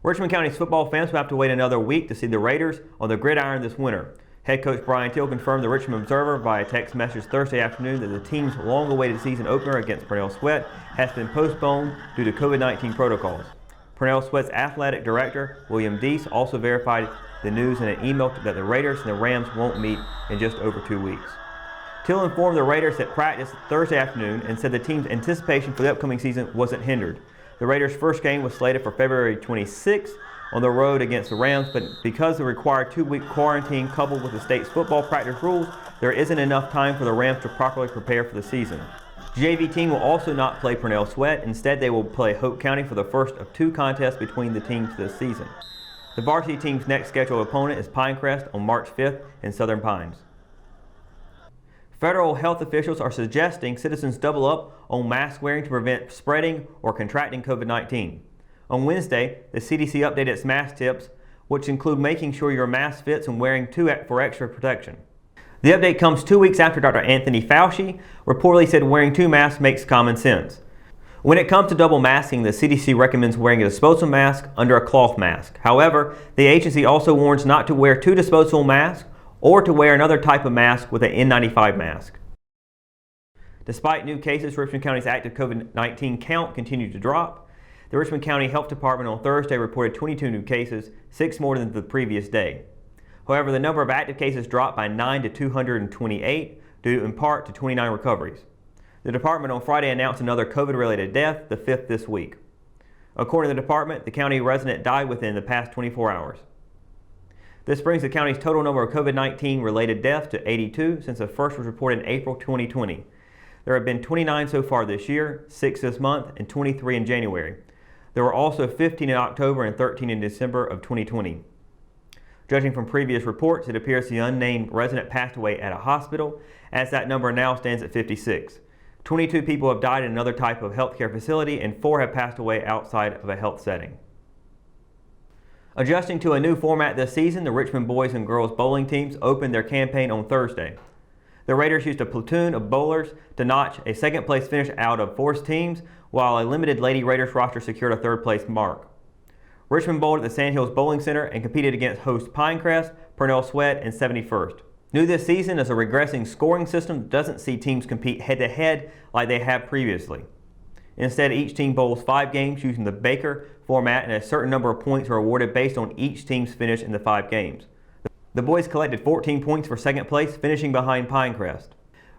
Richmond County's football fans will have to wait another week to see the Raiders on the gridiron this winter. Head coach Brian Teal confirmed the Richmond Observer via text message Thursday afternoon that the team's long-awaited season opener against Purnell Sweat has been postponed due to COVID-19 protocols. Purnell Sweat's athletic director, William Deese, also verified the news in an email that the Raiders and the Rams won't meet in just over 2 weeks. Teal informed the Raiders at practice Thursday afternoon and said the team's anticipation for the upcoming season wasn't hindered. The Raiders' first game was slated for February 26th on the road against the Rams, but because of the required 2-week quarantine coupled with the state's football practice rules, there isn't enough time for the Rams to properly prepare for the season. The JV team will also not play Purnell Sweat. Instead, they will play Hope County for the first of 2 contests between the teams this season. The varsity team's next scheduled opponent is Pinecrest on March 5th in Southern Pines. Federal health officials are suggesting citizens double up on mask wearing to prevent spreading or contracting COVID-19. On Wednesday, the CDC updated its mask tips, which include making sure your mask fits and wearing 2 for extra protection. The update comes 2 weeks after Dr. Anthony Fauci reportedly said wearing 2 masks makes common sense. When it comes to double masking, the CDC recommends wearing a disposable mask under a cloth mask. However, the agency also warns not to wear 2 disposable masks or to wear another type of mask with an N95 mask. Despite new cases, Richmond County's active COVID-19 count continued to drop. The Richmond County Health Department on Thursday reported 22 new cases, 6 more than the previous day. However, the number of active cases dropped by 9 to 228, due in part to 29 recoveries. The department on Friday announced another COVID-related death, the 5th this week. According to the department, the county resident died within the past 24 hours. This brings the county's total number of COVID-19 related deaths to 82 since the first was reported in April 2020. There have been 29 so far this year, 6 this month, and 23 in January. There were also 15 in October and 13 in December of 2020. Judging from previous reports, it appears the unnamed resident passed away at a hospital, as that number now stands at 56. 22 people have died in another type of healthcare facility, and 4 have passed away outside of a health setting. Adjusting to a new format this season, the Richmond boys and girls bowling teams opened their campaign on Thursday. The Raiders used a platoon of bowlers to notch a second-place finish out of 4 teams, while a limited Lady Raiders roster secured a third-place mark. Richmond bowled at the Sandhills Bowling Center and competed against host Pinecrest, Purnell Sweat, and 71st. New this season is a regressing scoring system that doesn't see teams compete head-to-head like they have previously. Instead, each team bowls 5 games using the Baker format, and a certain number of points are awarded based on each team's finish in the 5 games. The boys collected 14 points for second place, finishing behind Pinecrest.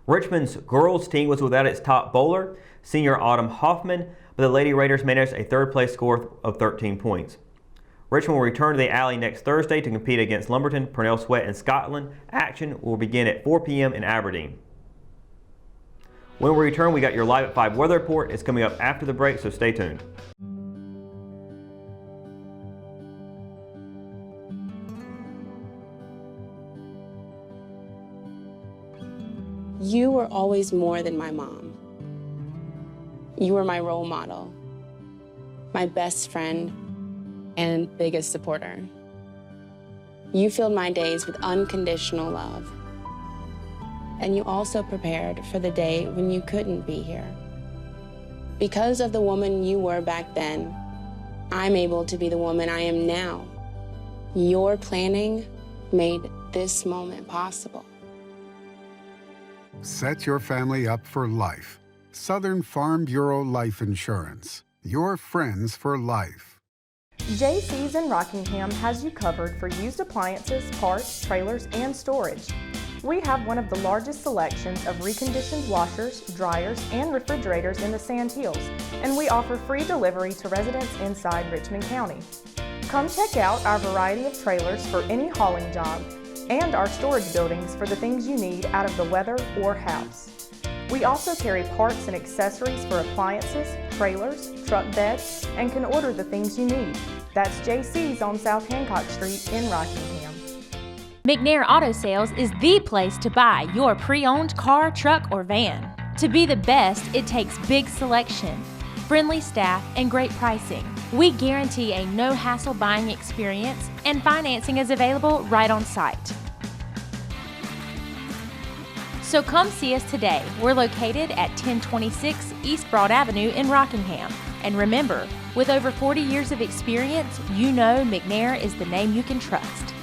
Richmond's girls team was without its top bowler, senior Autumn Hoffman, but the Lady Raiders managed a third-place score of 13 points. Richmond will return to the Alley next Thursday to compete against Lumberton, Purnell Sweat, and Scotland. Action will begin at 4 p.m. in Aberdeen. When we return, we got your Live at 5 weather report. It's coming up after the break, so stay tuned. You were always more than my mom. You were my role model, my best friend, and biggest supporter. You filled my days with unconditional love. And you also prepared for the day when you couldn't be here. Because of the woman you were back then, I'm able to be the woman I am now. Your planning made this moment possible. Set your family up for life. Southern Farm Bureau Life Insurance. Your friends for life. JC's in Rockingham has you covered for used appliances, parts, trailers, and storage. We have one of the largest selections of reconditioned washers, dryers, and refrigerators in the Sand Hills, and we offer free delivery to residents inside Richmond County. Come check out our variety of trailers for any hauling job and our storage buildings for the things you need out of the weather or house. We also carry parts and accessories for appliances, trailers, truck beds, and can order the things you need. That's JC's on South Hancock Street in Rockingham. McNair Auto Sales is the place to buy your pre-owned car, truck, or van. To be the best, it takes big selection, friendly staff, and great pricing. We guarantee a no-hassle buying experience, and financing is available right on site. So come see us today. We're located at 1026 East Broad Avenue in Rockingham. And remember, with over 40 years of experience, you know McNair is the name you can trust.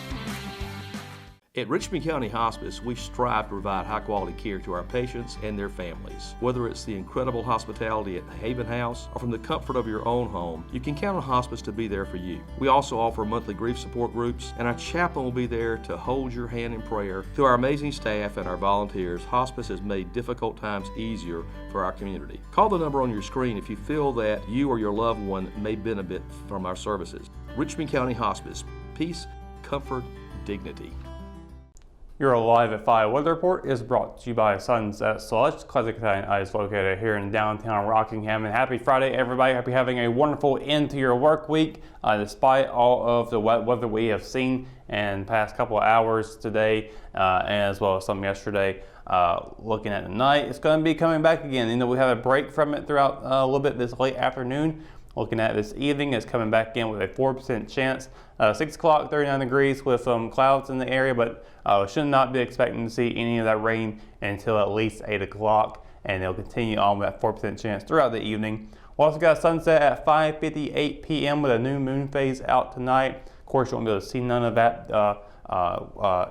At Richmond County Hospice, we strive to provide high-quality care to our patients and their families. Whether it's the incredible hospitality at the Haven House or from the comfort of your own home, you can count on hospice to be there for you. We also offer monthly grief support groups, and our chaplain will be there to hold your hand in prayer. Through our amazing staff and our volunteers, hospice has made difficult times easier for our community. Call the number on your screen if you feel that you or your loved one may benefit from our services. Richmond County Hospice. Peace, comfort, dignity. Your Live at 5 weather report is brought to you by Sunset Select. Classic Italian Ice located here in downtown Rockingham. And happy Friday, everybody. Hope you're having a wonderful end to your work week. Despite all of the wet weather we have seen in the past couple of hours today, as well as some yesterday, looking at the night, it's going to be coming back again. You know, we have a break from it throughout a little bit this late afternoon. Looking at this evening, it's coming back in with a 4% chance. 6 o'clock, 39 degrees with some clouds in the area, but should not be expecting to see any of that rain until at least 8 o'clock, and it'll continue on with that 4% chance throughout the evening. We also got sunset at 5:58 p.m. with a new moon phase out tonight. Of course, you won't be able to see none of that,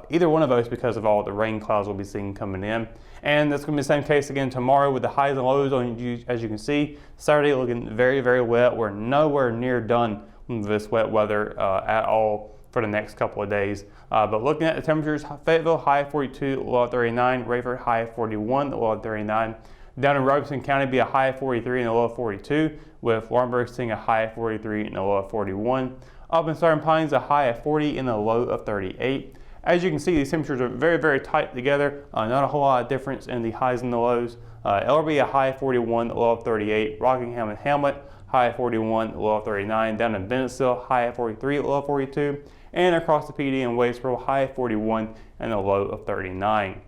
either one of those, because of all the rain clouds we'll be seeing coming in. And that's going to be the same case again tomorrow with the highs and lows on, as you can see. Saturday looking very, very wet. We're nowhere near done with this wet weather at all for the next couple of days. But looking at the temperatures, Fayetteville high 42, low of 39. Rayford high 41, low of 39. Down in Robeson County be a high 43 and a low of 42, with Lawrenceburg seeing a high 43 and a low of 41. Up in Southern Pines, a high of 40 and a low of 38. As you can see, these temperatures are very, very tight together. Not a whole lot of difference in the highs and the lows. Ellerbe, a high 41, low of 38. Rockingham and Hamlet, high 41, low of 39. Down in Bennettsville, high 43, low of 42. And across the PD in Wadesboro, high 41 and a low of 39.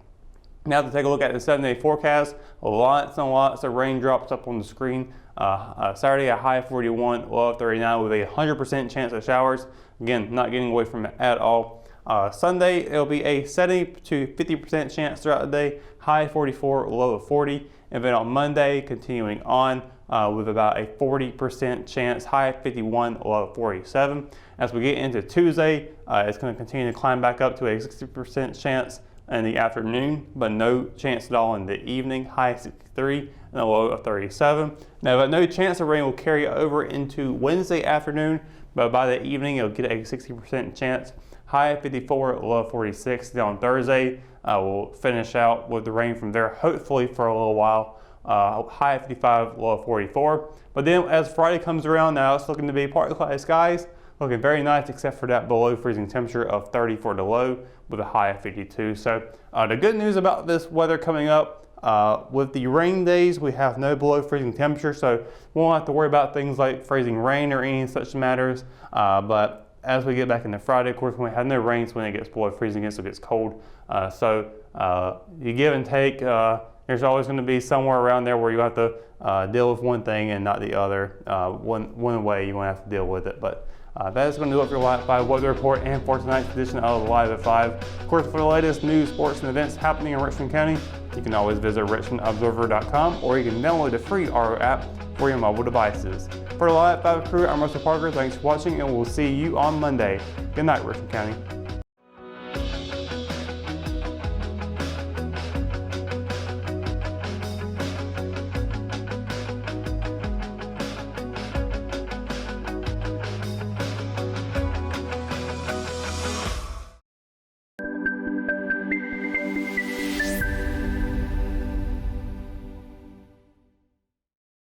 Now to take a look at the 7-day forecast, lots and lots of raindrops up on the screen. Saturday, a high 41, low of 39 with a 100% chance of showers. Again, not getting away from it at all. Sunday, it'll be a 70 to 50% chance throughout the day, high 44, low of 40. And then on Monday, continuing on with about a 40% chance, high 51, low of 47. As we get into Tuesday, it's going to continue to climb back up to a 60% chance in the afternoon, but no chance at all in the evening, high 63 and a low of 37. Now, but no chance of rain will carry over into Wednesday afternoon, but by the evening, you'll get a 60% chance. High 54, low of 46. Then on Thursday, we'll finish out with the rain from there, hopefully for a little while. High 55, low of 44. But then as Friday comes around, now it's looking to be partly cloudy skies, looking very nice except for that below freezing temperature of 30 for the low with a high of 52. So the good news about this weather coming up, with the rain days, we have no below freezing temperature, so we won't have to worry about things like freezing rain or any such matters. But as we get back into Friday, of course, when we have no rains, when it gets below freezing, it still gets cold. So you give and take. There's always going to be somewhere around there where you have to deal with one thing and not the other. One way you won't have to deal with it. But that is going to do it for your Live at 5 weather report and for tonight's edition of Live at 5. Of course, for the latest news, sports, and events happening in Richmond County, you can always visit richmondobserver.com, or you can download the free RO app for your mobile devices. For the Live at 5 crew, I'm Russell Parker. Thanks for watching, and we'll see you on Monday. Good night, Richmond County.